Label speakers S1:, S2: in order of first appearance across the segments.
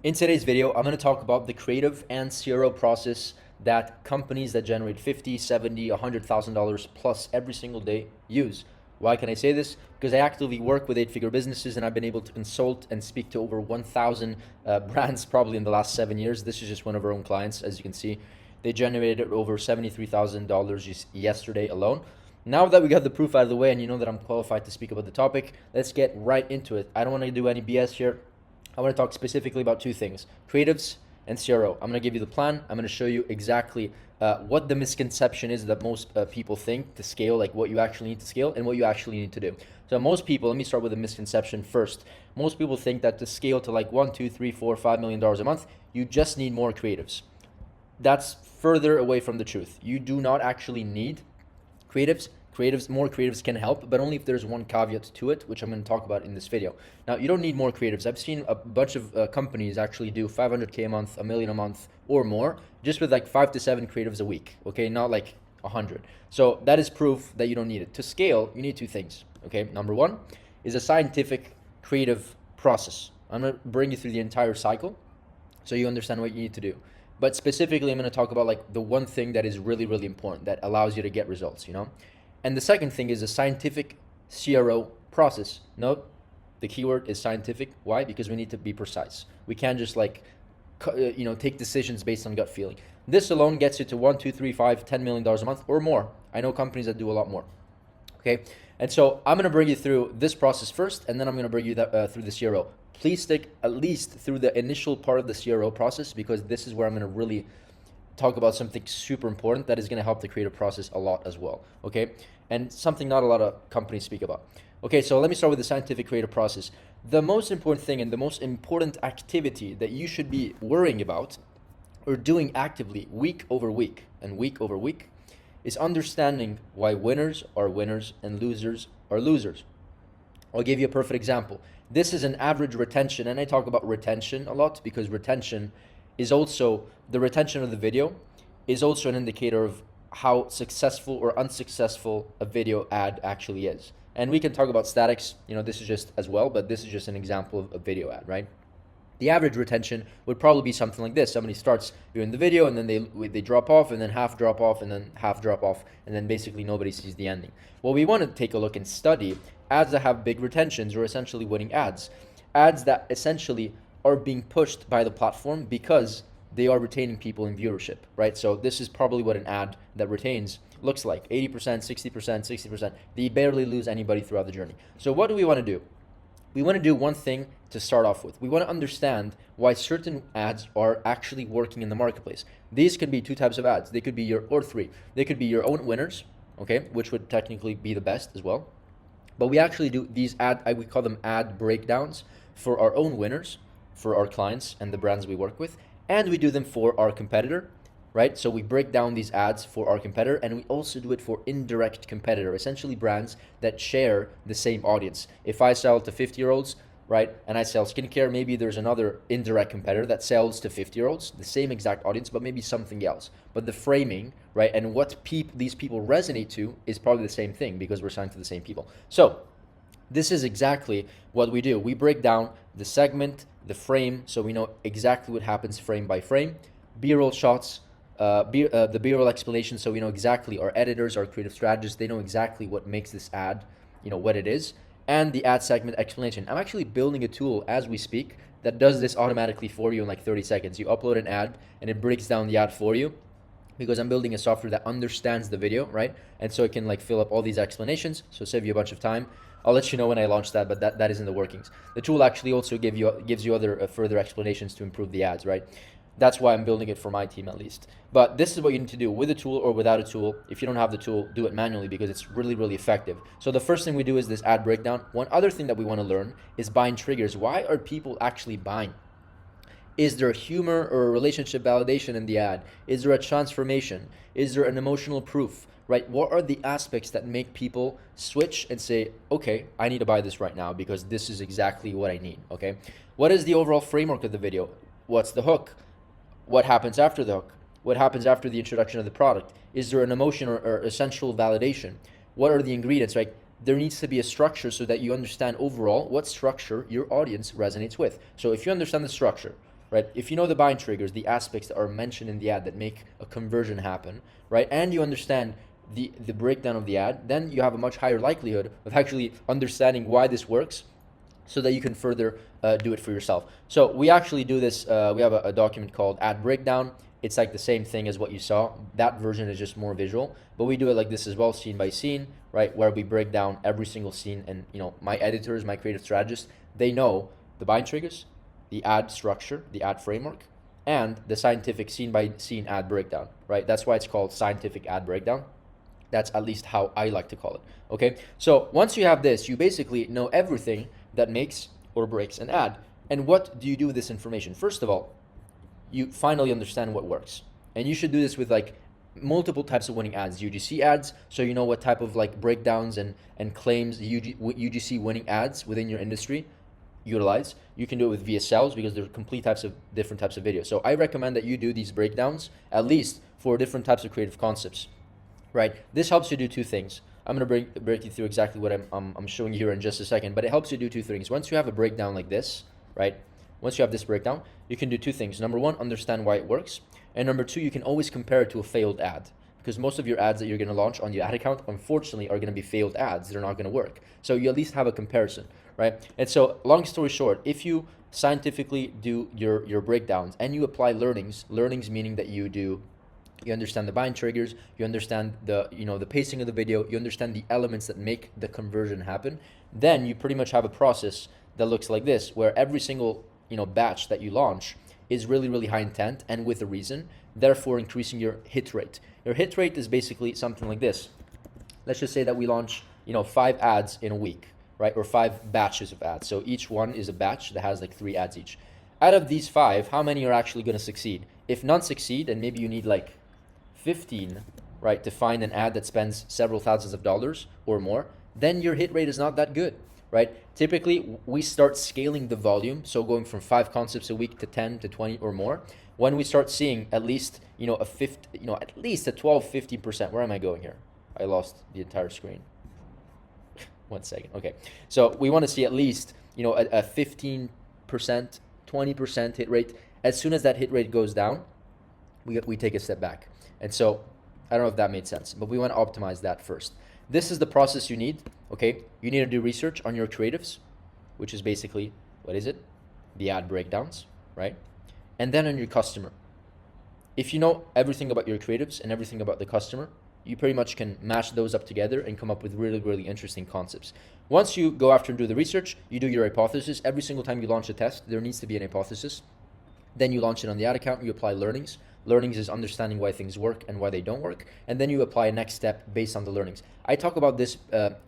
S1: In today's video, I'm going to talk about the creative and CRO process that companies that generate $50, $70, $100,000 plus every single day use. Why can I say this? Because I actively work with 8-figure businesses and I've been able to consult and speak to over 1,000 brands probably in the last 7 years. This is just one of our own clients, as you can see. They generated over $73,000 just yesterday alone. Now that we got the proof out of the way and you know that I'm qualified to speak about the topic, let's get right into it. I don't want to do any BS here. I want to talk specifically about two things, creatives and CRO. I'm going to give you the plan. I'm going to show you exactly what the misconception is that most people think to scale, like what you actually need to scale and what you actually need to do. So most people, let me start with the misconception first. Most people think that to scale to like $1, $2, $3, $4, $5 million a month, you just need more creatives. That's further away from the truth. You do not actually need creatives. More creatives can help, but only if there's one caveat to it, which I'm going to talk about in this video. Now, you don't need more creatives. I've seen a bunch of companies actually do 500K a month, a million a month or more, just with like 5 to 7 creatives a week, okay? Not like 100. So that is proof that you don't need it. To scale, you need two things, okay? Number one is a scientific creative process. I'm going to bring you through the entire cycle so you understand what you need to do. But specifically, I'm going to talk about like the one thing that is really, really important that allows you to get results, you know? And the second thing is a scientific CRO process. Note, the keyword is scientific. Why? Because we need to be precise. We can't just like, take decisions based on gut feeling. This alone gets you to $1, $2, $3, $5, $10 million a month or more. I know companies that do a lot more. Okay, and so I'm going to bring you through this process first, and then I'm going to bring you through the CRO. Please stick at least through the initial part of the CRO process because this is where I'm going to really talk about something super important that is going to help the creative process a lot as well, okay? And something not a lot of companies speak about. Okay, so let me start with the scientific creative process. The most important thing and the most important activity that you should be worrying about or doing actively week over week and week over week is understanding why winners are winners and losers are losers. I'll give you a perfect example. This is an average retention, and I talk about retention a lot because retention is also, the retention of the video is also an indicator of how successful or unsuccessful a video ad actually is. And we can talk about statics, this is just as well, but this is just an example of a video ad, right? The average retention would probably be something like this. Somebody starts doing the video and then they drop off and then half drop off and then half drop off and then basically nobody sees the ending. Well, we want to take a look and study ads that have big retentions or essentially winning ads. Ads that essentially are being pushed by the platform because they are retaining people in viewership, right? So this is probably what an ad that retains looks like. 80%, 60%, 60%. They barely lose anybody throughout the journey. So what do we want to do? We want to do one thing to start off with. We want to understand why certain ads are actually working in the marketplace. These could be two types of ads. They could be three. They could be your own winners, okay, which would technically be the best as well. But we actually do these we call them ad breakdowns for our own winners, for our clients and the brands we work with, and we do them for our competitor, right? So we break down these ads for our competitor, and we also do it for indirect competitor, essentially brands that share the same audience. If I sell to 50-year-olds, right, and I sell skincare, maybe there's another indirect competitor that sells to 50-year-olds, the same exact audience, but maybe something else. But the framing, right, and what these people resonate to is probably the same thing because we're selling to the same people. So this is exactly what we do. We break down the segment, the frame, so we know exactly what happens frame by frame. B-roll shots, the B-roll explanation, so we know exactly, our editors, our creative strategists, they know exactly what makes this ad, what it is. And the ad segment explanation. I'm actually building a tool as we speak that does this automatically for you in like 30 seconds. You upload an ad and it breaks down the ad for you because I'm building a software that understands the video, right? And so it can like fill up all these explanations, so save you a bunch of time. I'll let you know when I launch that, but that is in the workings. The tool actually also gives you other further explanations to improve the ads, right? That's why I'm building it for my team at least. But this is what you need to do with a tool or without a tool. If you don't have the tool, do it manually because it's really, really effective. So the first thing we do is this ad breakdown. One other thing that we want to learn is buying triggers. Why are people actually buying? Is there humor or a relationship validation in the ad? Is there a transformation? Is there an emotional proof? Right? What are the aspects that make people switch and say, okay, I need to buy this right now because this is exactly what I need, okay? What is the overall framework of the video? What's the hook? What happens after the hook? What happens after the introduction of the product? Is there an emotion or essential validation? What are the ingredients, right? There needs to be a structure so that you understand overall what structure your audience resonates with. So if you understand the structure, right? If you know the buying triggers, the aspects that are mentioned in the ad that make a conversion happen, right? And you understand the breakdown of the ad, then you have a much higher likelihood of actually understanding why this works, so that you can further do it for yourself. So we actually do this. We have a document called Ad Breakdown. It's like the same thing as what you saw. That version is just more visual, but we do it like this as well, scene by scene, right? Where we break down every single scene, and my editors, my creative strategists, they know the buying triggers, the ad structure, the ad framework, and the scientific scene by scene ad breakdown, right? That's why it's called scientific ad breakdown. That's at least how I like to call it. Okay, so once you have this, you basically know everything that makes or breaks an ad. And what do you do with this information? First of all, you finally understand what works. And you should do this with like multiple types of winning ads. UGC ads, so you know what type of like breakdowns and claims UGC winning ads within your industry utilize. You can do it with VSLs because there are complete different types of videos. So I recommend that you do these breakdowns at least for different types of creative concepts, right? This helps you do two things. I'm going to break you through exactly what I'm showing you here in just a second, but it helps you do two things. Once you have a breakdown like this, right? Once you have this breakdown, you can do two things. Number one, understand why it works. And number two, you can always compare it to a failed ad, because most of your ads that you're going to launch on your ad account, unfortunately, are going to be failed ads. They're not going to work. So you at least have a comparison, right? And so long story short, if you scientifically do your breakdowns and you apply learnings meaning that you understand the buying triggers, you understand the pacing of the video, you understand the elements that make the conversion happen, then you pretty much have a process that looks like this, where every single batch that you launch is really, really high intent and with a reason, therefore increasing your hit rate. Your hit rate is basically something like this. Let's just say that we launch 5 ads in a week, right? Or 5 batches of ads. So each one is a batch that has like 3 ads each. Out of these 5, how many are actually going to succeed? If none succeed, and maybe you need like 15, right, to find an ad that spends several thousands of dollars or more, then your hit rate is not that good, right? Typically, we start scaling the volume, so going from 5 concepts a week to 10 to 20 or more, when we start seeing at least, at least a 12-15%. Where am I going here? I lost the entire screen. 1 second. Okay. So we want to see at least, a 15%, 20% hit rate. As soon as that hit rate goes down, we take a step back. And so I don't know if that made sense, but we want to optimize that first. This is the process you need, okay? You need to do research on your creatives, which is basically, what is it? The ad breakdowns, right? And then on your customer. If you know everything about your creatives and everything about the customer, you pretty much can mash those up together and come up with really, really interesting concepts. Once you go after and do the research, you do your hypothesis. Every single time you launch a test, there needs to be an hypothesis. Then you launch it on the ad account, you apply learnings. Learnings is understanding why things work and why they don't work. And then you apply a next step based on the learnings. I talk about this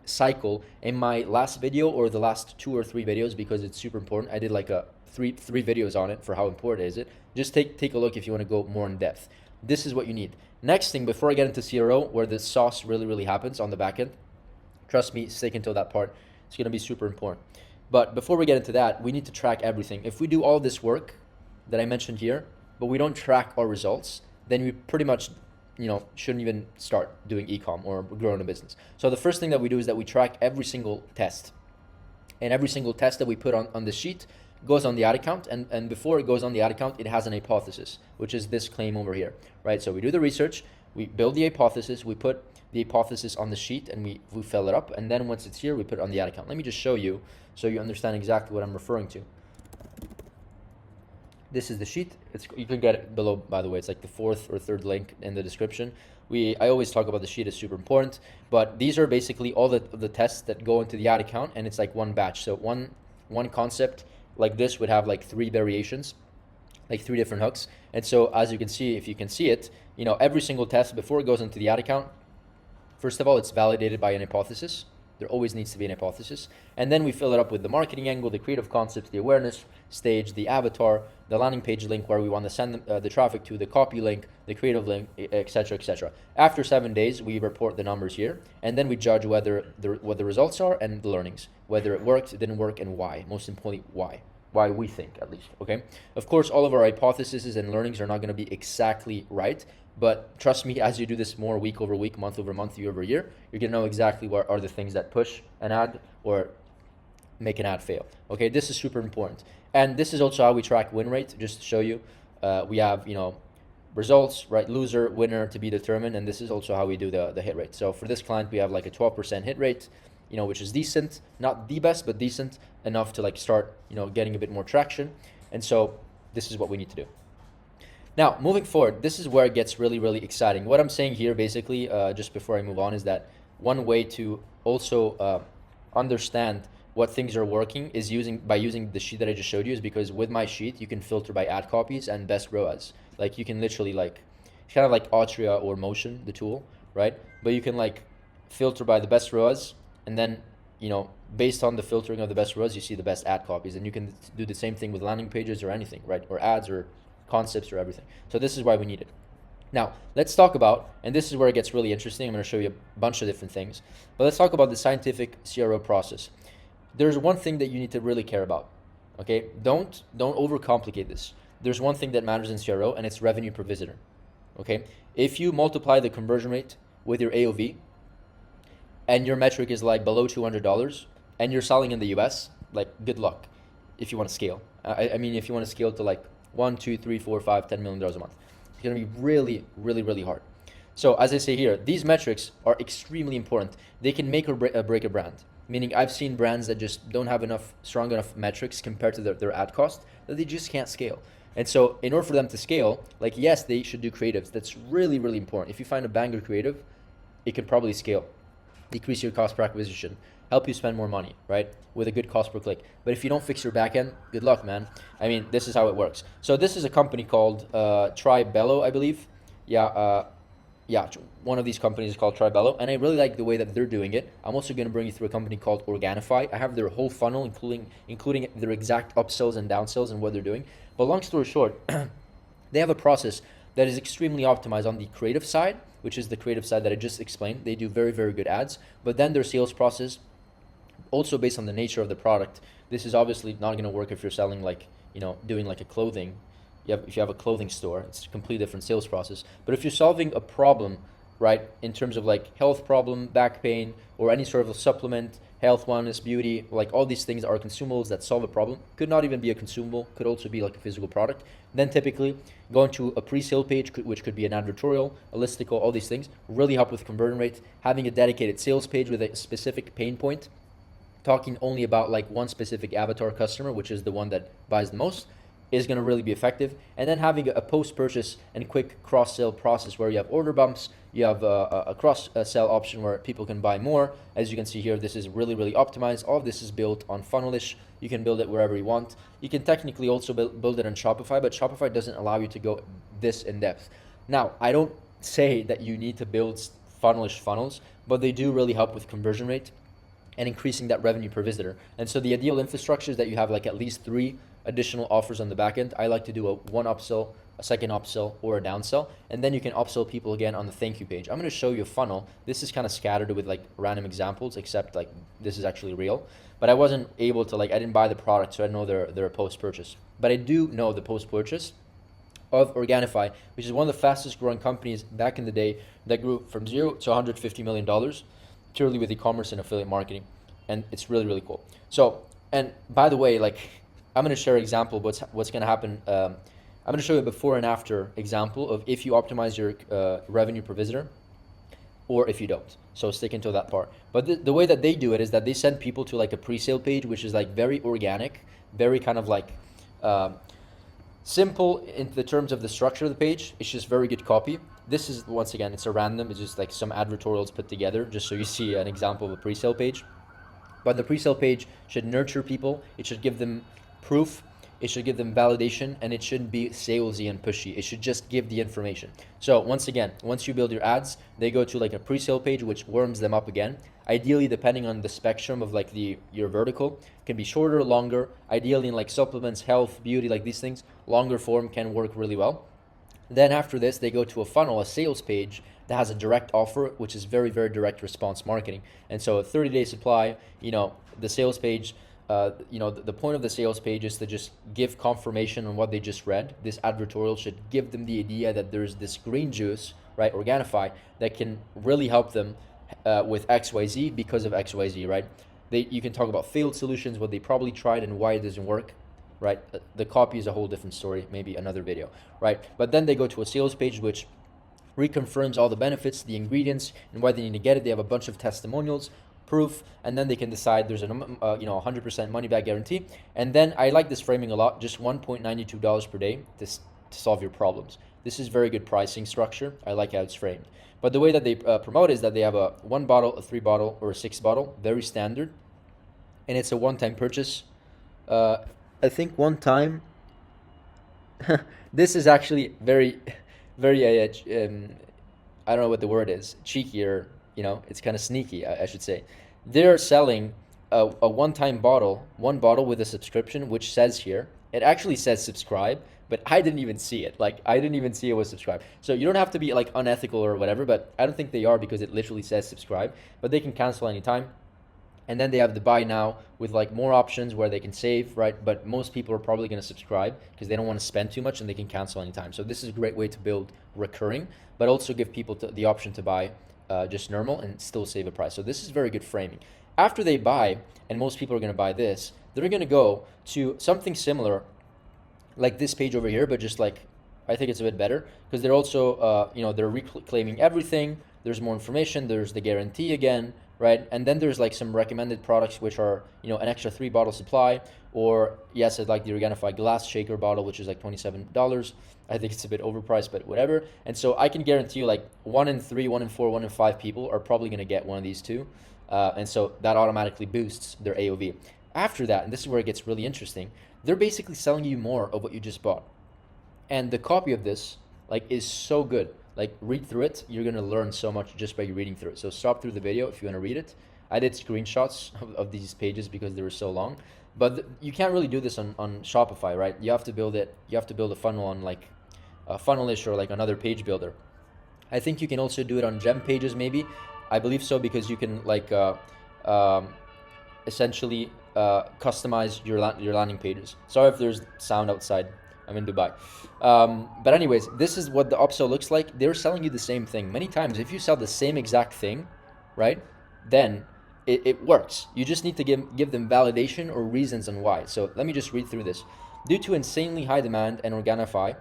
S1: cycle in my last video or the last 2 or 3 videos because it's super important. I did like three videos on it for how important is it. Just take a look if you want to go more in depth. This is what you need. Next thing, before I get into CRO, where the sauce really, really happens on the back end, trust me, stick until that part. It's going to be super important. But before we get into that, we need to track everything. If we do all this work that I mentioned here, but we don't track our results, then we pretty much, shouldn't even start doing e-com or growing a business. So the first thing that we do is that we track every single test. And every single test that we put on the sheet goes on the ad account. And before it goes on the ad account, it has an hypothesis, which is this claim over here, right? So we do the research, we build the hypothesis, we put the hypothesis on the sheet, and we fill it up. And then once it's here, we put it on the ad account. Let me just show you so you understand exactly what I'm referring to. This is the sheet. You can get it below, by the way. It's like the 4th or 3rd link in the description. I always talk about the sheet, is super important, but these are basically all the tests that go into the ad account, and it's like one batch. So one concept like this would have like 3 variations, like 3 different hooks. And so as you can see, if you can see it, every single test before it goes into the ad account, first of all, it's validated by an hypothesis. There always needs to be an hypothesis. And then we fill it up with the marketing angle, the creative concepts, the awareness stage, the avatar, the landing page link where we want to send the traffic to, the copy link, the creative link, etc., etc. After 7 days, we report the numbers here, and then we judge what the results are and the learnings, whether it worked, it didn't work, and why. Most importantly, why we think, at least, okay? Of course, all of our hypotheses and learnings are not going to be exactly right, but trust me, as you do this more week over week, month over month, year over year, you're going to know exactly what are the things that push an ad or make an ad fail. Okay, this is super important. And this is also how we track win rate, just to show you. We have, results, right? Loser, winner to be determined. And this is also how we do the hit rate. So for this client, we have like a 12% hit rate, which is decent, not the best, but decent enough to like start, getting a bit more traction. And so this is what we need to do. Now, moving forward, this is where it gets really, really exciting. What I'm saying here, basically, just before I move on, is that one way to also understand what things are working is by using the sheet that I just showed you, is because with my sheet, you can filter by ad copies and best ROAS. Like you can literally it's kind of like Atria or Motion, the tool, right? But you can filter by the best ROAS, and then, based on the filtering of the best ROAS, you see the best ad copies. And you can do the same thing with landing pages or anything, right? Or ads or concepts or everything. So this is why we need it. Now, let's talk about, and this is where it gets really interesting. I'm going to show you a bunch of different things, but let's talk about the scientific CRO process. There's one thing that you need to really care about, okay? Don't overcomplicate this. There's one thing that matters in CRO, and it's revenue per visitor, okay? If you multiply the conversion rate with your AOV, and your metric is below $200, and you're selling in the US, good luck if you want to scale. I mean, if you want to scale to $1, $2, $3, $4, $5, $10 million a month, it's going to be really, really, really hard. So as I say here, these metrics are extremely important. They can make or break a brand. Meaning I've seen brands that just don't have strong enough metrics compared to their ad cost that they just can't scale. And so in order for them to scale, yes, they should do creatives. That's really, really important. If you find a banger creative, it can probably scale, decrease your cost per acquisition, help you spend more money, right? With a good cost per click. But if you don't fix your backend, good luck, man. I mean, this is how it works. So this is a company called Tribello, I believe. Yeah, one of these companies is called Tribello, and I really like the way that they're doing it. I'm also going to bring you through a company called Organifi. I have their whole funnel, including their exact upsells and downsells and what they're doing. But long story short, they have a process that is extremely optimized on the creative side, which is the creative side that I just explained. They do very, very good ads, but then their sales process, also based on the nature of the product, this is obviously not going to work if you're selling doing a clothing. If you have a clothing store, it's a completely different sales process. But if you're solving a problem, right, in terms of health problem, back pain, or any sort of a supplement, health, wellness, beauty, all these things are consumables that solve a problem. Could not even be a consumable, could also be a physical product. Then typically going to a pre-sale page, which could be an advertorial, a listicle, all these things really help with conversion rate. Having a dedicated sales page with a specific pain point, talking only about one specific avatar customer, which is the one that buys the most, is going to really be effective. And then having a post-purchase and quick cross-sell process where you have order bumps, you have a cross-sell option where people can buy more. As you can see here, this is really, really optimized. All of this is built on Funnelish. You can build it wherever you want. You can technically also build it on Shopify, but Shopify doesn't allow you to go this in depth. Now, I don't say that you need to build Funnelish funnels, but they do really help with conversion rate and increasing that revenue per visitor. And so the ideal infrastructure is that you have at least 3 additional offers on the back end. I like to do a 1 upsell, a 2nd upsell, or a downsell, and then you can upsell people again on the thank you page. I'm going to show you a funnel. This is kind of scattered with random examples, except this is actually real. But I wasn't able to I didn't buy the product, so I know they're a post purchase. But I do know the post purchase of Organifi, which is one of the fastest growing companies back in the day that grew from 0 to $150 million purely with e-commerce and affiliate marketing, and it's really, really cool. So, and by the way, I'm going to share an example of what's going to happen. I'm going to show you a before and after example of if you optimize your revenue per visitor or if you don't. So stick into that part. But the way that they do it is that they send people to a pre-sale page, which is very organic, very kind of simple in the terms of the structure of the page. It's just very good copy. This is, once again, it's a random. It's just some advertorials put together just so you see an example of a pre-sale page. But the pre-sale page should nurture people. It should give them proof, it should give them validation, and it shouldn't be salesy and pushy. It should just give the information. So once again, once you build your ads, they go to a pre-sale page, which warms them up again. Ideally, depending on the spectrum of your vertical, can be shorter, longer. Ideally in supplements, health, beauty, these things, longer form can work really well. Then after this, they go to a funnel, a sales page that has a direct offer, which is very, very direct response marketing. And so a 30-day supply, the sales page, the point of the sales page is to just give confirmation on what they just read. This advertorial should give them the idea that there's this green juice, right, Organifi, that can really help them with XYZ because of XYZ, right? You can talk about failed solutions, what they probably tried and why it doesn't work, right? The copy is a whole different story, maybe another video, right? But then they go to a sales page, which reconfirms all the benefits, the ingredients, and why they need to get it. They have a bunch of testimonials, proof, and then they can decide there's a 100% money back guarantee. And then I like this framing a lot, just $1.92 per day to solve your problems. This is very good pricing structure. I like how it's framed. But the way that they promote is that they have a 1 bottle, a 3 bottle, or a 6 bottle, very standard, and it's a one-time purchase. I think one time. This is actually very, very. I don't know what the word is. Cheeky, or it's kind of sneaky. I should say. They're selling a one-time bottle, one bottle with a subscription, which says here. It actually says subscribe, but I didn't even see it. Like, I didn't even see it was subscribe. So you don't have to be like unethical or whatever, but I don't think they are, because it literally says subscribe. But they can cancel anytime. And then they have the buy now with like more options where they can save, right? But most people are probably going to subscribe because they don't want to spend too much, and they can cancel anytime. So this is a great way to build recurring, but also give people the option to buy just normal and still save a price. So this is very good framing. After they buy, and most people are going to buy this, they're going to go to something similar like this page over here, but just like, I think it's a bit better, because they're also, they're reclaiming everything. There's more information. There's the guarantee again, right? And then there's like some recommended products, which are, an extra 3 bottle supply, or yes, I'd like the Organifi glass shaker bottle, which is like $27. I think it's a bit overpriced, but whatever. And so I can guarantee you like 1 in 3, 1 in 4, 1 in 5 people are probably going to get one of these two. And so that automatically boosts their AOV. After that, and this is where it gets really interesting, they're basically selling you more of what you just bought. And the copy of this like is so good. Like, read through it. You're going to learn so much just by reading through it. So stop through the video if you want to read it. I did screenshots of these pages because they were so long. But you can't really do this on Shopify, right? You have to build it. You have to build a funnel on like a Funnelish or like another page builder. I think you can also do it on Gem pages, maybe. I believe so, because you can like essentially customize your landing pages. Sorry if there's sound outside. I'm in Dubai. But anyways, this is what the upsell looks like. They're selling you the same thing. Many times, if you sell the same exact thing, right, then it works. You just need to give them validation or reasons on why. So let me just read through this. Due to insanely high demand on Organifi,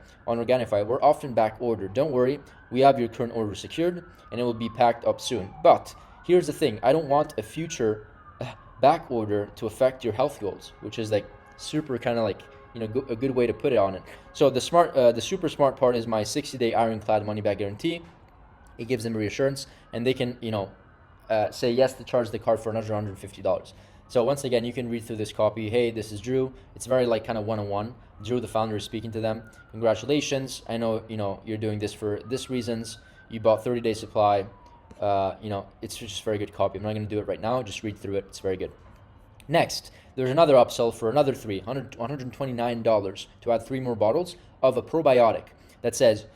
S1: we're often back ordered. Don't worry, we have your current order secured, and it will be packed up soon. But here's the thing. I don't want a future back order to affect your health goals, which is like super kind of like, a good way to put it on it. So the super smart part is my 60-day ironclad money back guarantee. It gives them reassurance, and they can, say yes to charge the card for another $150. So once again, you can read through this copy. Hey, this is Drew. It's very like kind of one-on-one. Drew, the founder, is speaking to them. Congratulations. I know, you're doing this for this reasons. You bought 30-day supply. It's just very good copy. I'm not going to do it right now. Just read through it. It's very good. Next, there's another upsell for another $129 to add 3 more bottles of a probiotic that says,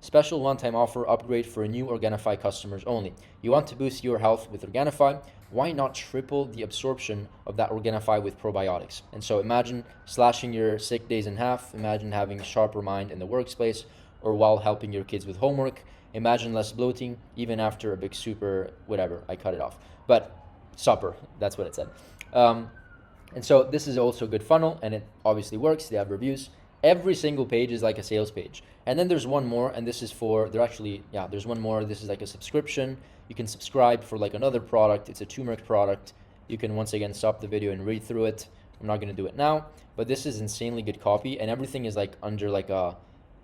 S1: special one-time offer upgrade for new Organifi customers only. You want to boost your health with Organifi? Why not triple the absorption of that Organifi with probiotics? And so imagine slashing your sick days in half. Imagine having a sharper mind in the workplace or while helping your kids with homework. Imagine less bloating even after a big super, whatever, I cut it off. But supper, that's what it said. And so this is also a good funnel, and it obviously works. They have reviews. Every single page is like a sales page. And then there's one more, and this is there's one more. This is like a subscription. You can subscribe for like another product. It's a turmeric product. You can once again stop the video and read through it. I'm not going to do it now, but this is insanely good copy, and everything is like under like a,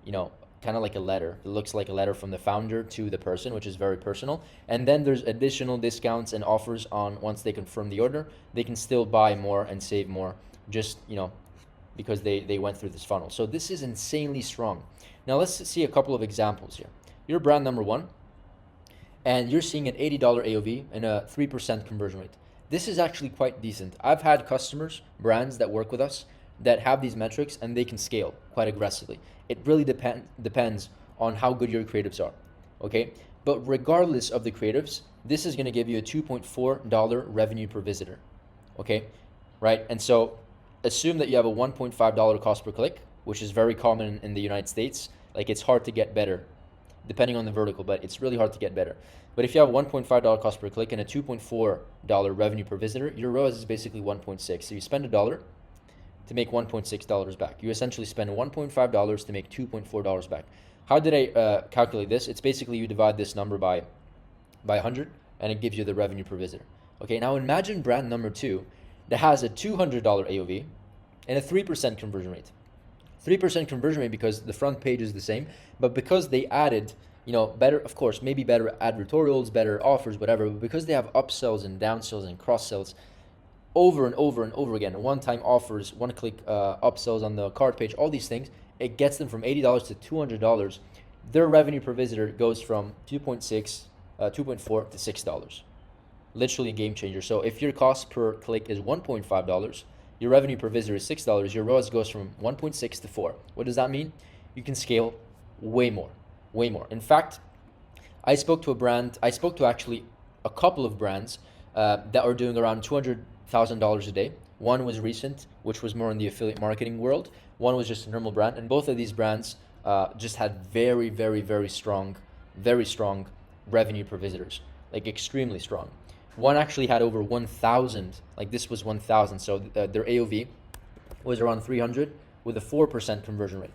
S1: kind of like a letter. It looks like a letter from the founder to the person, which is very personal. And then there's additional discounts and offers on once they confirm the order. They can still buy more and save more, just, because they went through this funnel. So this is insanely strong. Now let's see a couple of examples here. You're brand number 1, and you're seeing an $80 AOV and a 3% conversion rate. This is actually quite decent. I've had customers, brands that work with us that have these metrics, and they can scale quite aggressively. It really depends on how good your creatives are, okay? But regardless of the creatives, this is gonna give you a $2.4 revenue per visitor, okay? Right, and so assume that you have a $1.5 cost per click, which is very common in the United States. Like, it's hard to get better. depending on the vertical, but it's really hard to get better. But if you have $1.5 cost per click and a $2.4 revenue per visitor, your ROAS is basically 1.6. So you spend $1 to make $1.6 back. You essentially spend $1.5 to make $2.4 back. How did I calculate this? It's basically you divide this number by 100 and it gives you the revenue per visitor. Okay, now imagine brand number 2 that has a $200 AOV and a 3% conversion rate. 3% conversion rate because the front page is the same, but because they added, better, of course, maybe better advertorials, better offers, whatever, but because they have upsells and downsells and cross-sells over and over and over again, one-time offers, one-click upsells on the cart page, all these things, it gets them from $80 to $200. Their revenue per visitor goes from 2.4 to $6. Literally a game changer. So if your cost per click is $1.5, your revenue per visitor is $6, your ROAS goes from 1.6 to 4. What does that mean? You can scale way more. In fact, I spoke to actually a couple of brands that are doing around $200,000 a day. One was recent, which was more in the affiliate marketing world. One was just a normal brand. And both of these brands just had very, very, very strong revenue per visitors, like extremely strong. One actually had over 1,000, like this was 1,000. So their AOV was around 300 with a 4% conversion rate,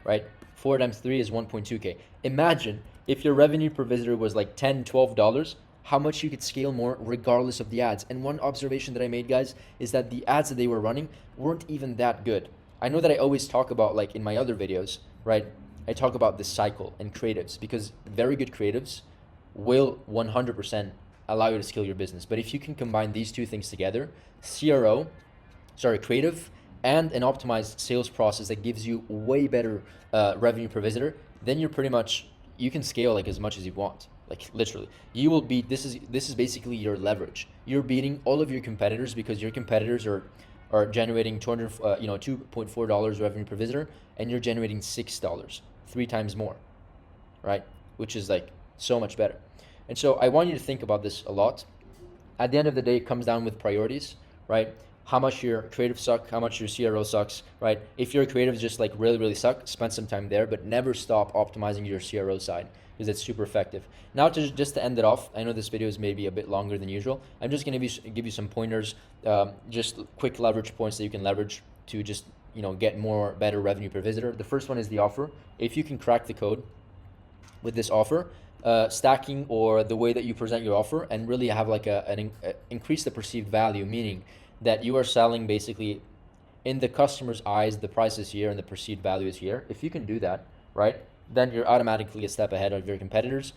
S1: right? 4 times 3 is 1.2K. Imagine if your revenue per visitor was like $10, $12, how much you could scale more regardless of the ads. And one observation that I made, guys, is that the ads that they were running weren't even that good. I know that I always talk about, like in my other videos, right? I talk about the cycle and creatives, because very good creatives will 100% allow you to scale your business. But if you can combine these two things together, creative and an optimized sales process that gives you way better revenue per visitor, then you can scale like as much as you want. Like literally, you will beat. This is basically your leverage. You're beating all of your competitors because your competitors are generating $2.4 revenue per visitor, and you're generating $6, 3 times more, right? Which is like so much better. And so I want you to think about this a lot. At the end of the day, it comes down with priorities, right? How much your creative suck, how much your CRO sucks, right? If your creatives just like really, really suck, spend some time there, but never stop optimizing your CRO side because it's super effective. Now, just to end it off, I know this video is maybe a bit longer than usual. I'm just gonna give you some pointers, just quick leverage points that you can leverage to just get better revenue per visitor. The first one is the offer. If you can crack the code with this offer, stacking or the way that you present your offer, and really have like increase the perceived value, meaning that you are selling basically in the customer's eyes, the price is here and the perceived value is here. If you can do that, right, then you're automatically a step ahead of your competitors,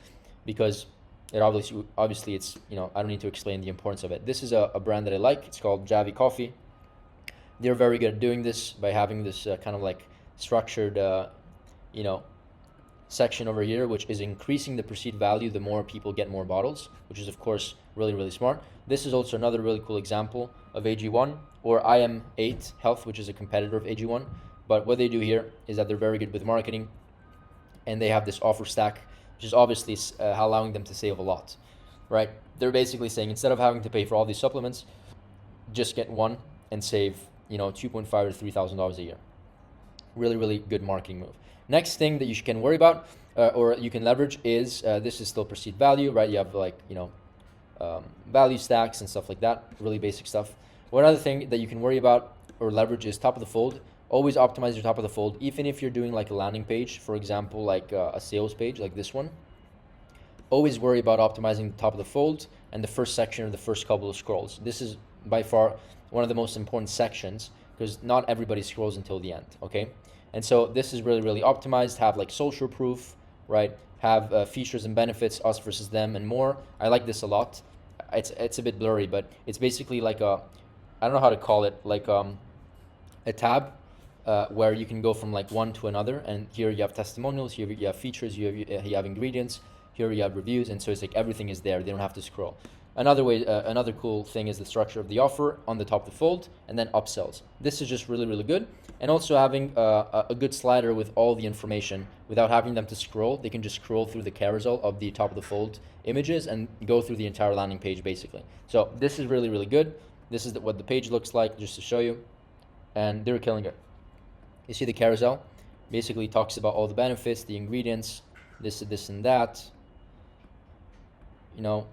S1: because it obviously it's, I don't need to explain the importance of it. This is a brand that I like. It's called Javi Coffee. They're very good at doing this by having this kind of like structured, section over here, which is increasing the perceived value the more people get more bottles, which is of course really, really smart. This is also another really cool example of AG1 or IM8 Health, which is a competitor of AG1. But what they do here is that they're very good with marketing, and they have this offer stack, which is obviously allowing them to save a lot, right? They're basically saying, instead of having to pay for all these supplements, just get one and save, $2.5 to $3,000 a year. Really, really good marketing move. Next thing that you can worry about or you can leverage is, this is still perceived value, right? You have like, value stacks and stuff like that, really basic stuff. One other thing that you can worry about or leverage is top of the fold. Always optimize your top of the fold, even if you're doing like a landing page, for example, like a sales page like this one. Always worry about optimizing the top of the fold and the first section or the first couple of scrolls. This is by far one of the most important sections, because not everybody scrolls until the end, okay? And so this is really, really optimized. Have like social proof, right? Have features and benefits, us versus them, and more. I like this a lot. It's a bit blurry, but it's basically like I don't know how to call it, like a tab where you can go from like one to another. And here you have testimonials, here you have features, you have ingredients, here you have reviews, and so it's like everything is there. They don't have to scroll. Another cool thing is the structure of the offer on the top of the fold, and then upsells. This is just really, really good. And also having a good slider with all the information without having them to scroll. They can just scroll through the carousel of the top of the fold images and go through the entire landing page basically. So this is really, really good. This is what the page looks like, just to show you. And they're killing it. You see the carousel basically talks about all the benefits, the ingredients, this and that. You know,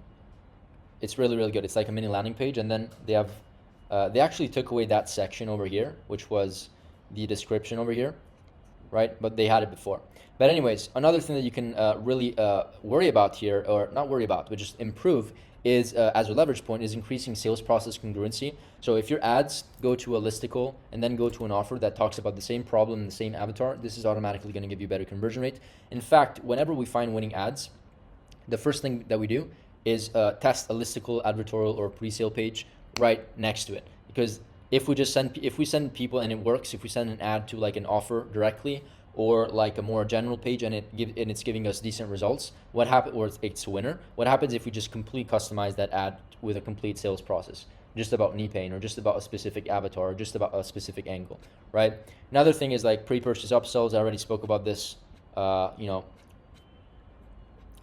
S1: it's really, really good. It's like a mini landing page, and then they have, they actually took away that section over here, which was the description over here, right? But they had it before. But anyways, another thing that you can really worry about here, or not worry about, but just improve, is as a leverage point, is increasing sales process congruency. So if your ads go to a listicle and then go to an offer that talks about the same problem in the same avatar, this is automatically going to give you better conversion rate. In fact, whenever we find winning ads, the first thing that we do is test a listicle, advertorial, or pre-sale page right next to it. Because if we send people and it works, if we send an ad to like an offer directly, or like a more general page and it's giving us decent results, what happens, or it's a winner, what happens if we just complete customize that ad with a complete sales process, just about knee pain, or just about a specific avatar, or just about a specific angle, right? Another thing is like pre-purchase upsells. I already spoke about this. You know,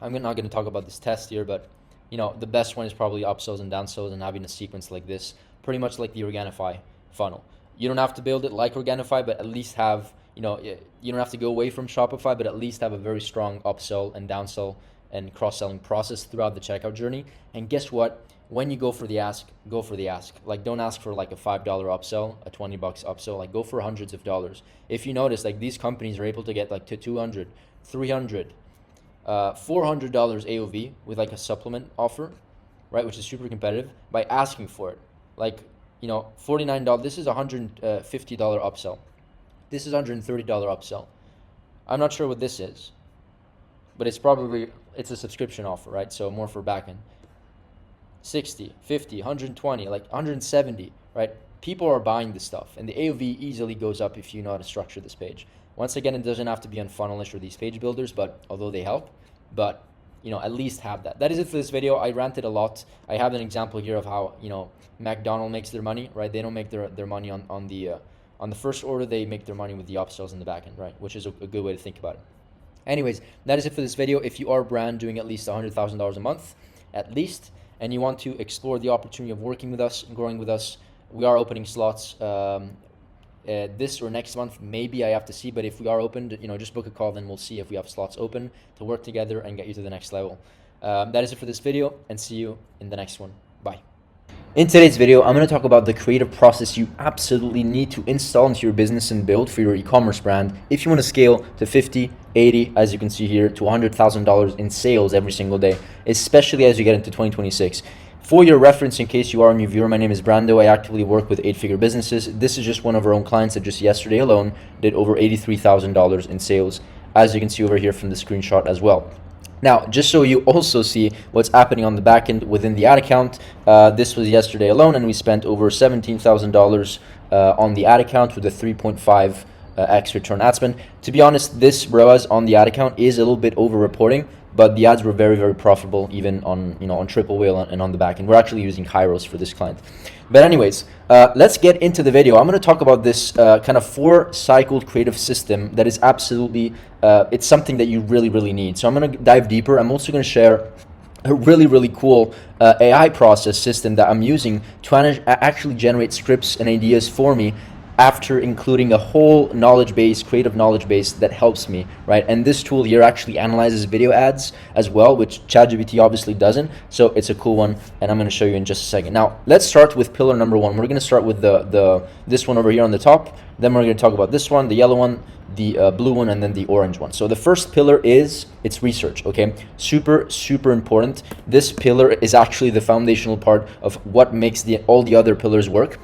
S1: I'm not going to talk about this test here, but you know, the best one is probably upsells and downsells, and having a sequence like this, pretty much like the Organifi funnel. You don't have to build it like Organifi, but at least have, you know, you don't have to go away from Shopify, but at least have a very strong upsell and downsell and cross-selling process throughout the checkout journey. And guess what? When you go for the ask, go for the ask. Like, don't ask for like a $5 upsell, a $20 upsell. Like, go for hundreds of dollars. If you notice, like, these companies are able to get like to 200, 300, $400 AOV with like a supplement offer, right, which is super competitive, by asking for it. Like, you know, $49, this is a $150 upsell. This is $130 upsell. I'm not sure what this is, but it's a subscription offer, right? So more for backend. 60, 50, 120, like 170, right? People are buying this stuff, and the AOV easily goes up if you know how to structure this page. Once again, it doesn't have to be on Funnelish or these page builders, but although they help, but you know, at least have that. That is it for this video. I ranted a lot. I have an example here of how, you know, McDonald's makes their money, right? They don't make their money on the first order. They make their money with the upsells in the back end, right? Which is a good way to think about it. Anyways, that is it for this video. If you are a brand doing at least $100,000 a month, at least, and you want to explore the opportunity of working with us and growing with us, we are opening slots this or next month. Maybe, I have to see, but if we are open, you know, just book a call, then we'll see if we have slots open to work together and get you to the next level. That is it for this video, and see you in the next one. Bye. In today's video, I'm going to talk about the creative process you absolutely need to install into your business and build for your e-commerce brand if you want to scale to 50, 80, as you can see here, to $100,000 in sales every single day, especially as you get into 2026. For your reference, in case you are a new viewer, my name is Brando. I actively work with 8-figure businesses. This is just one of our own clients that just yesterday alone did over $83,000 in sales, as you can see over here from the screenshot as well. Now, just so you also see what's happening on the back end within the ad account, this was yesterday alone, and we spent over $17,000 on the ad account with a 3.5x return ad spend. To be honest, this ROAS on the ad account is a little bit over reporting, but the ads were very, very profitable, even on, you know, on Triple Whale and on the back end. We're actually using Kairos for this client. But anyways, let's get into the video. I'm going to talk about this kind of 4-cycled creative system that is absolutely, it's something that you really, really need. So I'm going to dive deeper. I'm also going to share a really, really cool AI process system that I'm using to actually generate scripts and ideas for me, after including a whole knowledge base, creative knowledge base that helps me, right? And this tool here actually analyzes video ads as well, which ChatGPT obviously doesn't. So it's a cool one, and I'm going to show you in just a second. Now, let's start with pillar number 1. We're going to start with this one over here on the top. Then we're going to talk about this one, the yellow one, the blue one, and then the orange one. So the first pillar is it's research, okay? Super, super important. This pillar is actually the foundational part of what makes all the other pillars work.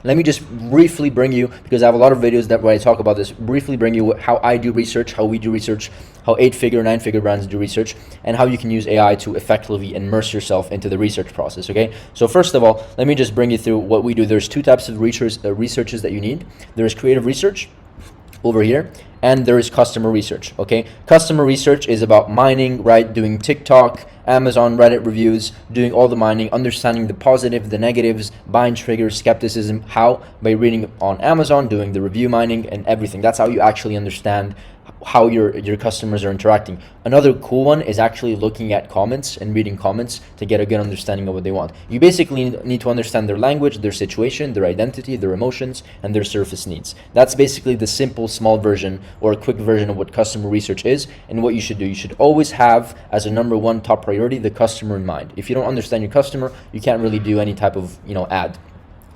S1: Let me just briefly bring you, because I have a lot of videos where I talk about this, briefly bring you how I do research, how we do research, how 8-figure, 9-figure brands do research, and how you can use AI to effectively immerse yourself into the research process, okay? So first of all, let me just bring you through what we do. There's 2 types of researches that you need. There's creative research over here, and there is customer research, okay? Customer research is about mining, right? Doing TikTok, Amazon, Reddit reviews, doing all the mining, understanding the positive, the negatives, buying triggers, skepticism. How? By reading on Amazon, doing the review mining and everything. That's how you actually understand how your customers are interacting. Another cool one is actually looking at comments and reading comments to get a good understanding of what they want. You basically need to understand their language, their situation, their identity, their emotions, and their surface needs. That's basically the simple, small version or a quick version of what customer research is and what you should do. You should always have as a number one top priority the customer in mind. If you don't understand your customer, you can't really do any type of ad.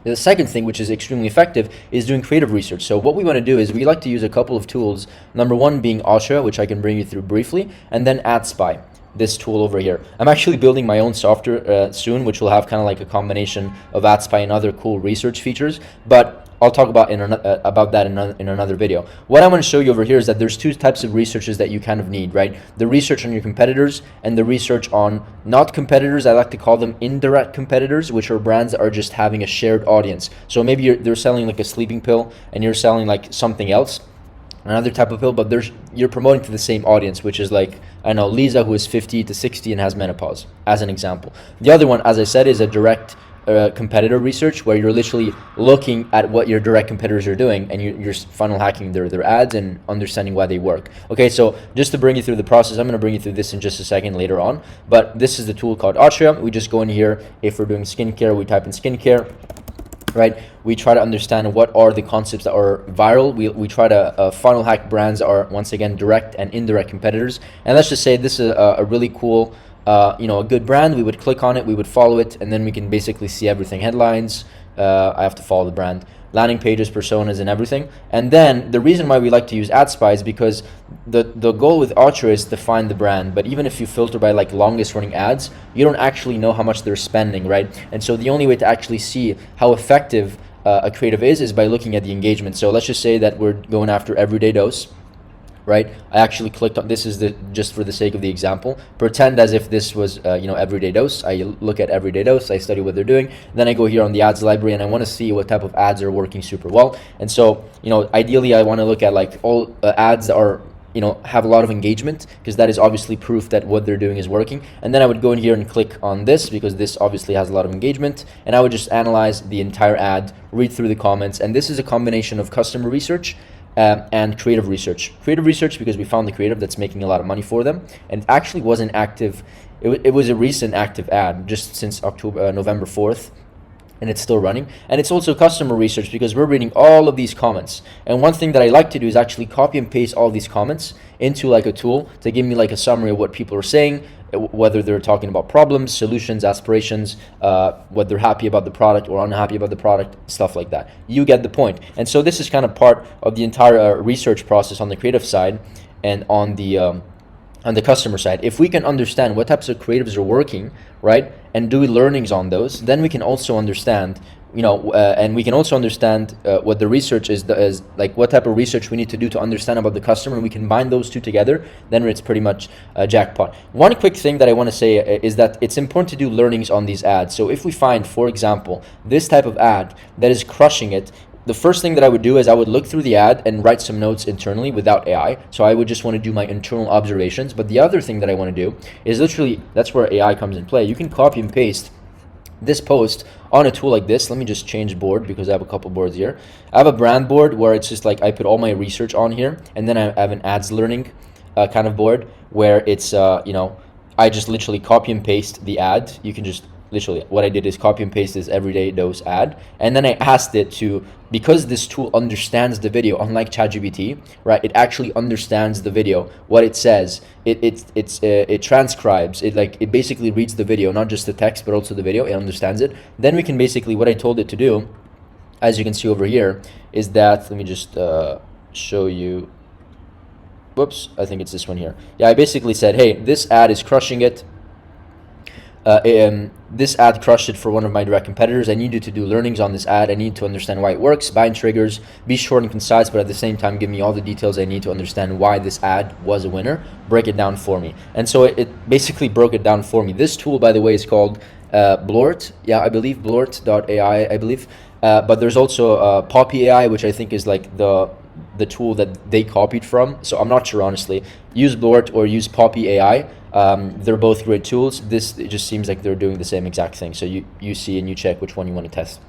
S1: The second thing, which is extremely effective, is doing creative research. So what we want to do is we like to use a couple of tools. Number one being Asha, which I can bring you through briefly, and then AdSpy, this tool over here. I'm actually building my own software soon, which will have kind of like a combination of AdSpy and other cool research features, but I'll talk about that in another video. What I want to show you over here is that there's two types of researches that you kind of need, right? The research on your competitors and the research on not competitors. I like to call them indirect competitors, which are brands that are just having a shared audience. So maybe they're selling like a sleeping pill and you're selling like something else, another type of pill, but you're promoting to the same audience, which is like, I know, Lisa, who is 50 to 60 and has menopause, as an example. The other one, as I said, is a direct competitor research, where you're literally looking at what your direct competitors are doing and you're funnel hacking their ads and understanding why they work. Okay, so just to bring you through the process, I'm going to bring you through this in just a second later on, but this is the tool called Atria. We just go in here. If we're doing skincare, we type in skincare, right? We try to understand what are the concepts that are viral. We try to funnel hack brands that are, once again, direct and indirect competitors. And let's just say this is a really cool a good brand. We would click on it, we would follow it, and then we can basically see everything. Headlines, I have to follow the brand, landing pages, personas, and everything. And then the reason why we like to use AdSpy is because the goal with Ultra is to find the brand. But even if you filter by like longest running ads, you don't actually know how much they're spending, right? And so the only way to actually see how effective a creative is by looking at the engagement. So let's just say that we're going after Everyday Dose, right? I actually clicked on, this is just for the sake of the example, pretend as if this was Everyday Dose. I look at Everyday Dose, I study what they're doing, then I go here on the ads library and I want to see what type of ads are working super well. And so ideally I want to look at like all ads that are have a lot of engagement, because that is obviously proof that what they're doing is working. And then I would go in here and click on this, because this obviously has a lot of engagement, and I would just analyze the entire ad, read through the comments. And this is a combination of customer research and creative research. Creative research because we found the creative that's making a lot of money for them, and it actually wasn't active. It was a recent active ad just since November 4th, and it's still running. And it's also customer research because we're reading all of these comments. And one thing that I like to do is actually copy and paste all these comments into like a tool to give me like a summary of what people are saying, whether they're talking about problems, solutions, aspirations, whether they're happy about the product or unhappy about the product, stuff like that. You get the point. And so this is kind of part of the entire research process on the creative side and on the customer side. If we can understand what types of creatives are working, right, and do learnings on those, then we can also understand, and we can also understand what the research is like what type of research we need to do to understand about the customer, and we combine those two together, then it's pretty much a jackpot. One quick thing that I want to say is that it's important to do learnings on these ads. So if we find, for example, this type of ad that is crushing it, the first thing that I would do is I would look through the ad and write some notes internally without AI. So I would just want to do my internal observations. But the other thing that I want to do is literally, that's where AI comes in play. You can copy and paste this post on a tool like this. Let me just change board because I have a couple boards here. I have a brand board where it's just like I put all my research on here, and then I have an ads learning kind of board where it's I just literally copy and paste the ad. You can just literally, what I did is copy and paste this Everyday Dose ad, and then I asked it to, because this tool understands the video, unlike ChatGPT, right? It actually understands the video, what it says. It transcribes it, like it basically reads the video, not just the text but also the video. It understands it. Then we can basically, what I told it to do, as you can see over here, is that, let me just show you. Whoops, I think it's this one here. Yeah, I basically said, hey, this ad is crushing it. This ad crushed it for one of my direct competitors. I need you to do learnings on this ad. I need to understand why it works, buying triggers, be short and concise, but at the same time give me all the details I need to understand why this ad was a winner. Break it down for me. And so it basically broke it down for me. This tool, by the way, is called Blort. Yeah, I believe Blort.ai, I believe. But there's also Poppy AI, which I think is like the tool that they copied from. So I'm not sure, honestly. Use Blort or use Poppy AI. They're both great tools. It just seems like they're doing the same exact thing. So you see and you check which one you want to test.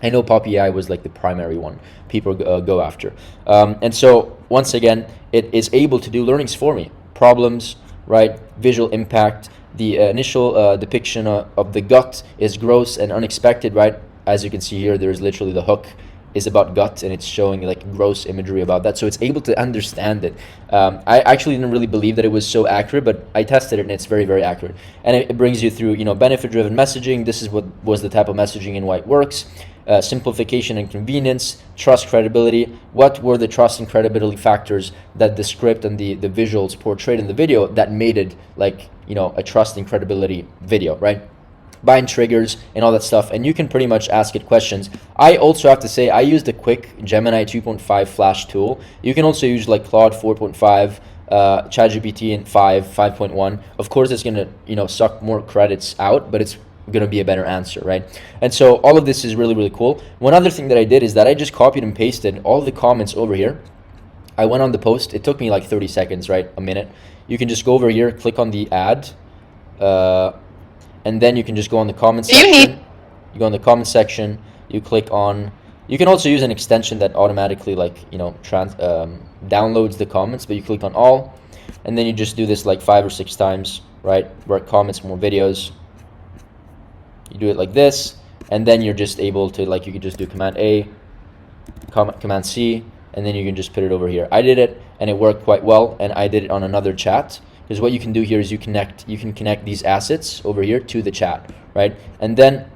S1: I know Poppy AI was like the primary one people go after. And so once again, it is able to do learnings for me. Problems, right? Visual impact. The initial depiction of the gut is gross and unexpected, right? As you can see here, there's literally the hook is about gut, and it's showing like gross imagery about that, so it's able to understand it. I actually didn't really believe that it was so accurate, but I tested it and it's very, very accurate. And it brings you through, benefit driven messaging. This is what was the type of messaging and why it works. Simplification and convenience, trust, credibility. What were the trust and credibility factors that the script and the visuals portrayed in the video that made it like, a trust and credibility video, right? Buying triggers and all that stuff, and you can pretty much ask it questions. I also have to say I used a quick Gemini 2.5 Flash tool. You can also use like Claude 4.5, ChatGPT in 5.1. Of course, it's gonna suck more credits out, but it's gonna be a better answer, right? And so all of this is really, really cool. One other thing that I did is that I just copied and pasted all the comments over here. I went on the post. It took me like 30 seconds, right? A minute. You can just go over here, click on the ad, and then you can just go on the comment section. You go in the comment section, you click on, you can also use an extension that automatically downloads the comments, but you click on all, and then you just do this like 5 or 6 times, right? Where it comments more videos. You do it like this, and then you're just able to, like, you can just do Command A, Command C, and then you can just put it over here. I did it, and it worked quite well, and I did it on another chat. Because what you can do here is you can connect these assets over here to the chat, right? And then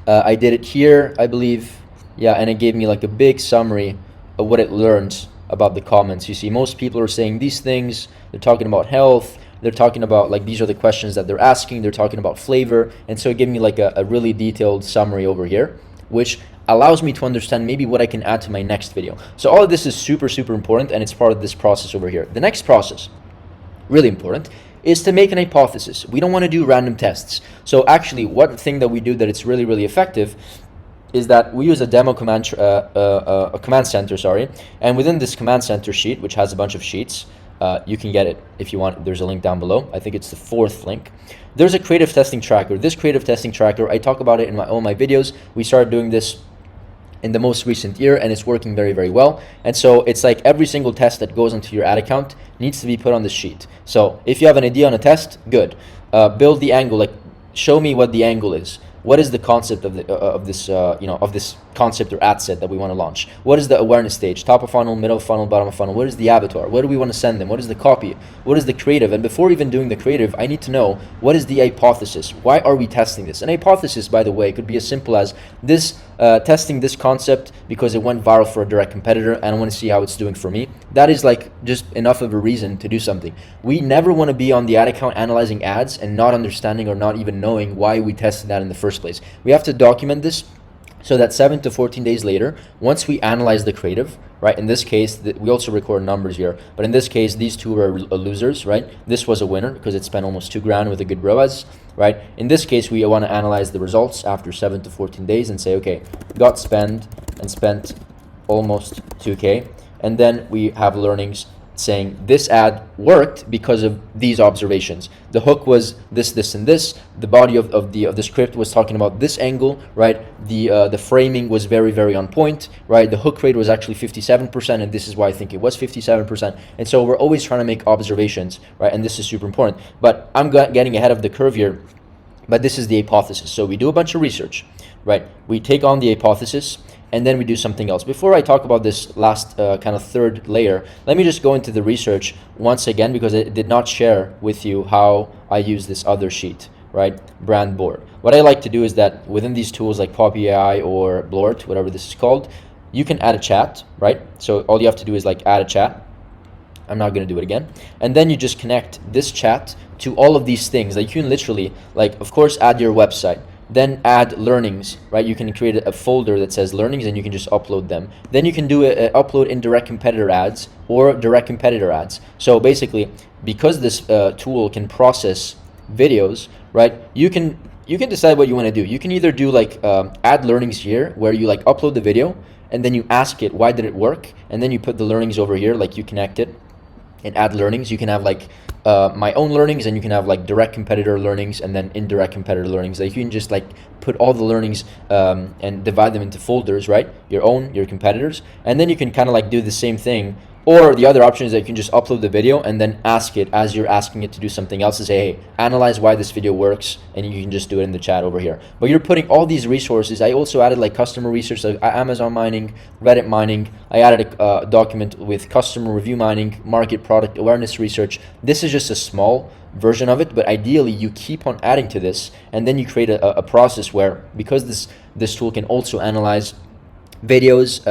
S1: I did it here, I believe, yeah, and it gave me like a big summary of what it learned about the comments. You see, most people are saying these things. They're talking about health. They're talking about, like, these are the questions that they're asking. They're talking about flavor. And so it gave me like a really detailed summary over here, which allows me to understand maybe what I can add to my next video. So all of this is super, super important, and it's part of this process over here. The next process, really important, is to make an hypothesis. We don't want to do random tests. So actually, one thing that we do that it's really, really effective is that we use a demo command center, and within this command center sheet, which has a bunch of sheets, you can get it if you want. There's a link down below. I think it's the 4th link. There's a creative testing tracker. This creative testing tracker, I talk about it in all my videos. We started doing this in the most recent year, and it's working very, very well. And so it's like every single test that goes into your ad account needs to be put on the sheet. So if you have an idea on a test, good. Build the angle, like show me what the angle is. What is the concept of this concept or ad set that we want to launch? What is the awareness stage? Top of funnel, middle of funnel, bottom of funnel. What is the avatar? What do we want to send them? What is the copy? What is the creative? And before even doing the creative, I need to know, what is the hypothesis? Why are we testing this? An hypothesis, by the way, could be as simple as this, testing this concept because it went viral for a direct competitor, and I want to see how it's doing for me. That is like just enough of a reason to do something. We never want to be on the ad account analyzing ads and not understanding or not even knowing why we tested that in the first place. We have to document this so that 7 to 14 days later, once we analyze the creative, right? In this case, we also record numbers here, but in this case, these two are losers, right? This was a winner because it spent almost $2,000 with a good ROAS, right? In this case, we want to analyze the results after 7 to 14 days and say, okay, got spend and spent almost 2K, and then we have learnings saying this ad worked because of these observations. The hook was this, and this. The body of the script was talking about this angle, right? The framing was very, very on point, right? The hook rate was actually 57%, and this is why I think it was 57%. And so we're always trying to make observations, right? And this is super important. But I'm getting ahead of the curve here. But this is the hypothesis. So we do a bunch of research, right? We take on the hypothesis, and then we do something else. Before I talk about this last kind of third layer, let me just go into the research once again, because I did not share with you how I use this other sheet, right? Brand board. What I like to do is that within these tools like Poppy AI or Blort, whatever this is called, you can add a chat, right? So all you have to do is like add a chat. I'm not going to do it again. And then you just connect this chat to all of these things. Like you can literally, like, of course, add your website. Then add learnings, right? You can create a folder that says learnings, and you can just upload them. Then you can do a upload in direct competitor ads or direct competitor ads. So basically, because this tool can process videos, right? You can decide what you want to do. You can either do like add learnings here, where you like upload the video and then you ask it why did it work, and then you put the learnings over here, like you connect it and add learnings. You can have like my own learnings, and you can have like direct competitor learnings and then indirect competitor learnings. Like you can just like put all the learnings and divide them into folders, right? Your own, your competitors, and then you can kind of like do the same thing Or the other option is that you can just upload the video and then ask it as you're asking it to do something else, to say, hey, analyze why this video works, and you can just do it in the chat over here. But you're putting all these resources. I also added like customer research, like Amazon mining, Reddit mining. I added a document with customer review mining, market product awareness research. This is just a small version of it, but ideally you keep on adding to this, and then you create a process where, because this tool can also analyze videos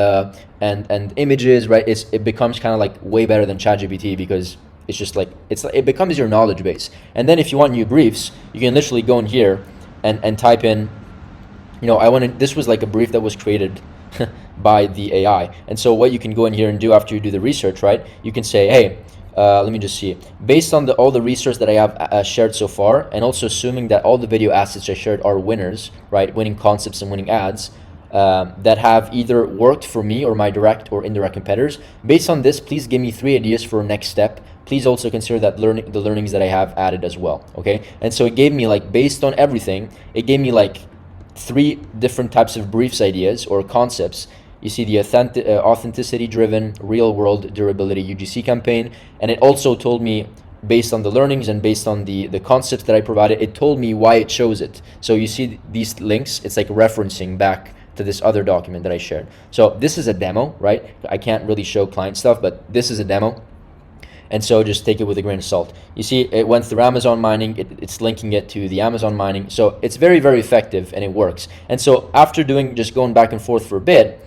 S1: and images, right? It becomes kind of like way better than ChatGPT, because it's just like it becomes your knowledge base. And then if you want new briefs, you can literally go in here and type in, this was like a brief that was created by the AI. And so what you can go in here and do after you do the research, right? You can say, hey, let me just see. Based on all the research that I have shared so far, and also assuming that all the video assets I shared are winners, right? Winning concepts and winning ads, that have either worked for me or my direct or indirect competitors. Based on this, please give me 3 ideas for a next step. Please also consider that the learnings that I have added as well. Okay, and so it gave me, like, based on everything, it gave me like 3 different types of briefs ideas or concepts. You see the authenticity-driven, real-world durability UGC campaign, and it also told me, based on the learnings and based on the concepts that I provided, it told me why it chose it. So you see these links, it's like referencing back to this other document that I shared. So this is a demo, right? I can't really show client stuff, but this is a demo. And so just take it with a grain of salt. You see, it went through Amazon mining. It's linking it to the Amazon mining. So it's very, very effective, and it works. And so after just going back and forth for a bit,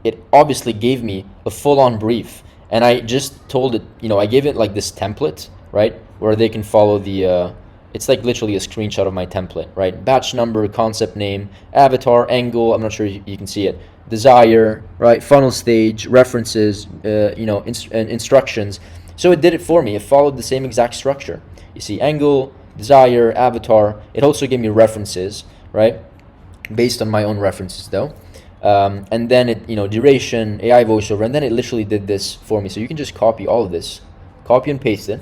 S1: it obviously gave me a full-on brief. And I just told it, I gave it like this template, right? Where they can follow it's like literally a screenshot of my template, right? Batch number, concept name, avatar, angle, I'm not sure you can see it. Desire, right? Funnel stage, references, instructions. So it did it for me. It followed the same exact structure. You see angle, desire, avatar. It also gave me references, right? Based on my own references though. And then it, duration, AI voiceover, and then it literally did this for me. So you can just copy all of this, copy and paste it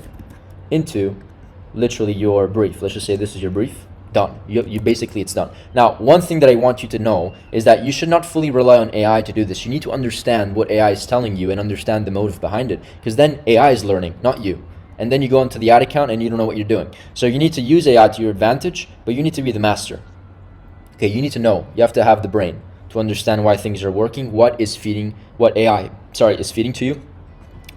S1: into literally your brief. Let's just say this is your brief. Done. You basically, it's done. Now, one thing that I want you to know is that you should not fully rely on AI to do this. You need to understand what AI is telling you and understand the motive behind it, because then AI is learning, not you. And then you go into the ad account and you don't know what you're doing. So you need to use AI to your advantage, but you need to be the master. Okay, you need to know. You have to have the brain to understand why things are working, what AI is feeding to you,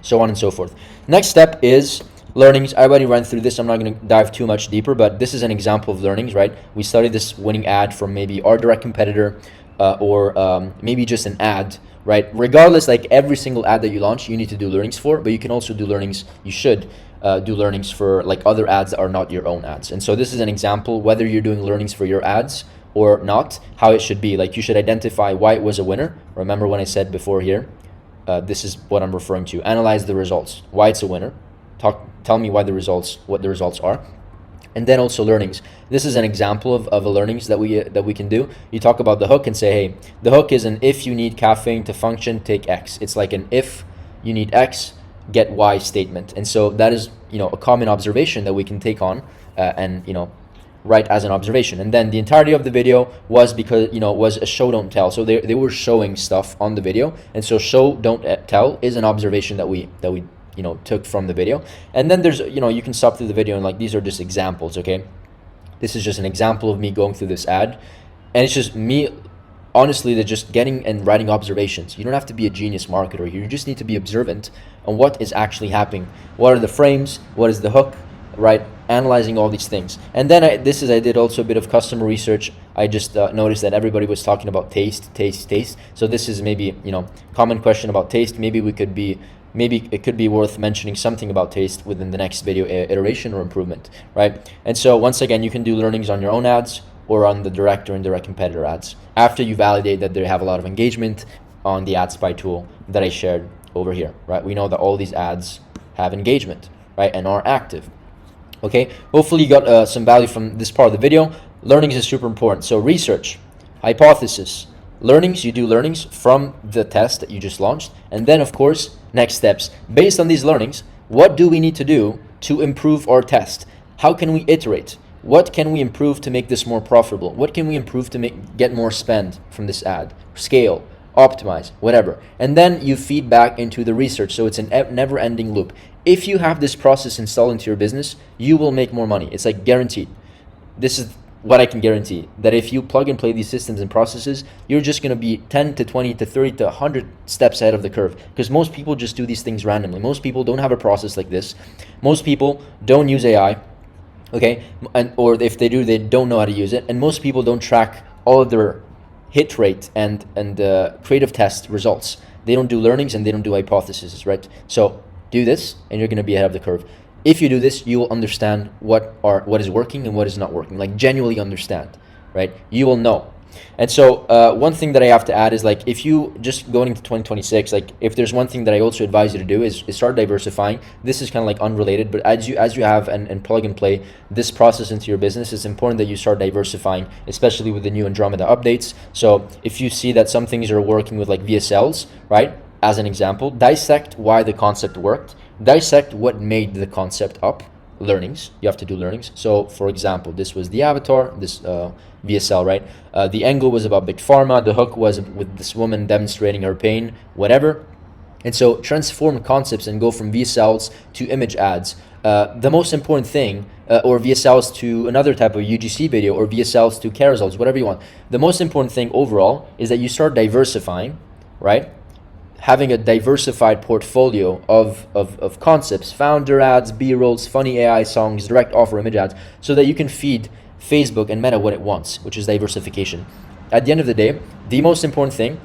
S1: so on and so forth. Next step is learnings. I already ran through this. I'm not going to dive too much deeper, but this is an example of learnings, right? We studied this winning ad from maybe our direct competitor, or maybe just an ad, right? Regardless, like every single ad that you launch, you need to do learnings for, but you can also do learnings. You should do learnings for like other ads that are not your own ads. And so this is an example, whether you're doing learnings for your ads or not, how it should be. Like, you should identify why it was a winner. Remember when I said before here, this is what I'm referring to. Analyze the results, why it's a winner. Tell me what the results are. And then also learnings. This is an example of a learnings that we can do. You talk about the hook and say, hey, the hook is an if you need caffeine to function, take X. It's like an if you need X, get Y statement. And so that is, a common observation that we can take on and write as an observation. And then the entirety of the video was was a show don't tell. So they were showing stuff on the video, and so show don't tell is an observation that we took from the video. And then there's you can stop through the video and like, these are just examples. Okay, this is just an example of me going through this ad, and it's just me honestly just getting and writing observations. You don't have to be a genius marketer here. You just need to be observant on what is actually happening. What are the frames? What is the hook? Right? Analyzing all these things. And then I did also a bit of customer research. I just noticed that everybody was talking about taste. So this is maybe common question about taste. Maybe it could be worth mentioning something about taste within the next video iteration or improvement, right? And so once again, you can do learnings on your own ads or on the direct or indirect competitor ads after you validate that they have a lot of engagement on the ad spy tool that I shared over here, right? We know that all these ads have engagement, right, and are active. Okay, hopefully you got some value from this part of the video. Learnings is super important. So research, hypothesis, learnings, you do learnings from the test that you just launched. And then, of course, next steps. Based on these learnings, what do we need to do to improve our test? How can we iterate? What can we improve to make this more profitable? What can we improve to get more spend from this ad? Scale, optimize, whatever. And then you feed back into the research. So it's a never-ending loop. If you have this process installed into your business, you will make more money. It's like guaranteed. This is what I can guarantee, that if you plug and play these systems and processes, you're just going to be 10 to 20 to 30 to 100 steps ahead of the curve, because most people just do these things randomly. Most people don't have a process like this. Most people don't use AI, okay? Or if they do, they don't know how to use it. And most people don't track all of their hit rate and creative test results. They don't do learnings and they don't do hypotheses, right? So do this and you're going to be ahead of the curve. If you do this, you will understand what is working and what is not working, like genuinely understand, right? You will know. And so one thing that I have to add is, like, if you just going into 2026, like if there's one thing that I also advise you to do is start diversifying. This is kind of like unrelated, but as you have and plug and play this process into your business, it's important that you start diversifying, especially with the new Andromeda updates. So if you see that some things are working with like VSLs, right? As an example, dissect why the concept worked, dissect what made the concept up, learnings. You have to do learnings. So for example, this was the avatar, this VSL, right? The angle was about big pharma, the hook was with this woman demonstrating her pain, whatever. And so transform concepts and go from VSLs to image ads. The most important thing, or VSLs to another type of UGC video, or VSLs to carousels, whatever you want. The most important thing overall is that you start diversifying, right? Having a diversified portfolio of concepts, founder ads, B-rolls, funny AI songs, direct offer image ads, so that you can feed Facebook and Meta what it wants, which is diversification. At the end of the day, the most important thing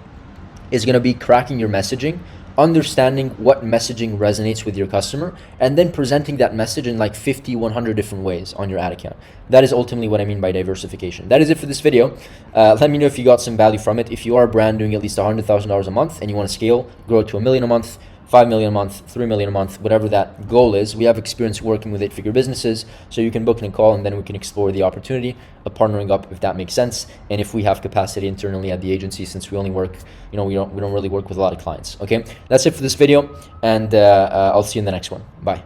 S1: is going to be cracking your messaging, understanding what messaging resonates with your customer, and then presenting that message in like 50, 100 different ways on your ad account. That is ultimately what I mean by diversification. That is it for this video. Let me know if you got some value from it. If you are a brand doing at least $100,000 a month and you want to scale, grow to $1 million a month, 5 million a month, 3 million a month, whatever that goal is, we have experience working with 8-figure businesses, so you can book in a call and then we can explore the opportunity of partnering up if that makes sense. And if we have capacity internally at the agency, since we only work, we don't really work with a lot of clients. Okay, that's it for this video, and I'll see you in the next one. Bye.